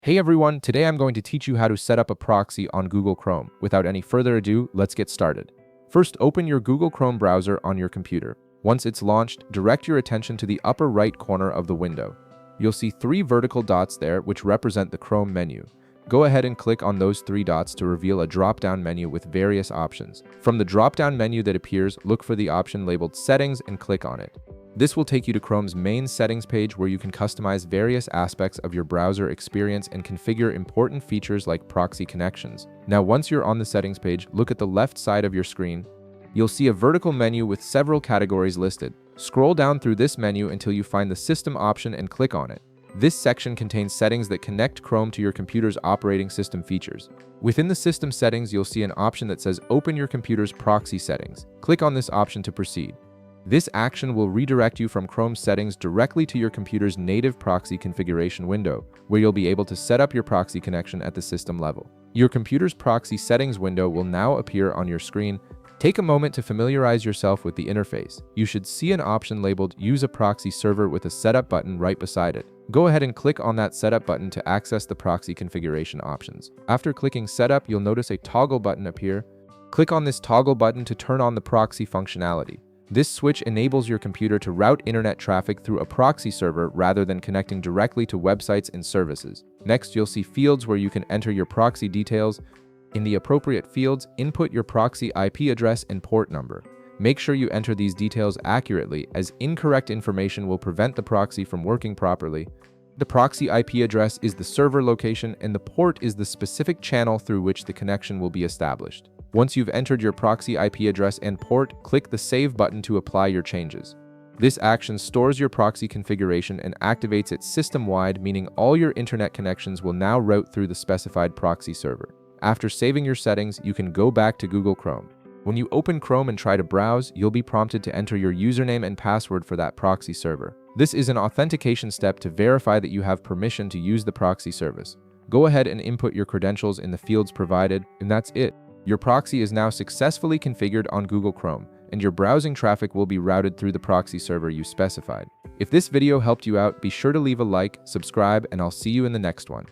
Hey everyone, today I'm going to teach you how to set up a proxy on Google Chrome. Without any further ado, let's get started. First, open your Google Chrome browser on your computer. Once it's launched, direct your attention to the upper right corner of the window. You'll see three vertical dots there which represent the Chrome menu. Go ahead and click on those three dots to reveal a drop-down menu with various options. From the drop-down menu that appears, look for the option labeled Settings and click on it. This will take you to Chrome's main settings page where you can customize various aspects of your browser experience and configure important features like proxy connections. Now, once you're on the settings page, look at the left side of your screen. You'll see a vertical menu with several categories listed. Scroll down through this menu until you find the System option and click on it. This section contains settings that connect Chrome to your computer's operating system features. Within the system settings, you'll see an option that says Open your computer's proxy settings. Click on this option to proceed. This action will redirect you from Chrome's settings directly to your computer's native proxy configuration window, where you'll be able to set up your proxy connection at the system level. Your computer's proxy settings window will now appear on your screen. Take a moment to familiarize yourself with the interface. You should see an option labeled Use a Proxy Server with a Setup button right beside it. Go ahead and click on that Setup button to access the proxy configuration options. After clicking Setup, you'll notice a toggle button appear. Click on this toggle button to turn on the proxy functionality. This switch enables your computer to route internet traffic through a proxy server rather than connecting directly to websites and services. Next, you'll see fields where you can enter your proxy details. In the appropriate fields, input your proxy IP address and port number. Make sure you enter these details accurately, as incorrect information will prevent the proxy from working properly. The proxy IP address is the server location and the port is the specific channel through which the connection will be established. Once you've entered your proxy IP address and port, click the Save button to apply your changes. This action stores your proxy configuration and activates it system-wide, meaning all your internet connections will now route through the specified proxy server. After saving your settings, you can go back to Google Chrome. When you open Chrome and try to browse, you'll be prompted to enter your username and password for that proxy server. This is an authentication step to verify that you have permission to use the proxy service. Go ahead and input your credentials in the fields provided, and that's it. Your proxy is now successfully configured on Google Chrome, and your browsing traffic will be routed through the proxy server you specified. If this video helped you out, be sure to leave a like, subscribe, and I'll see you in the next one.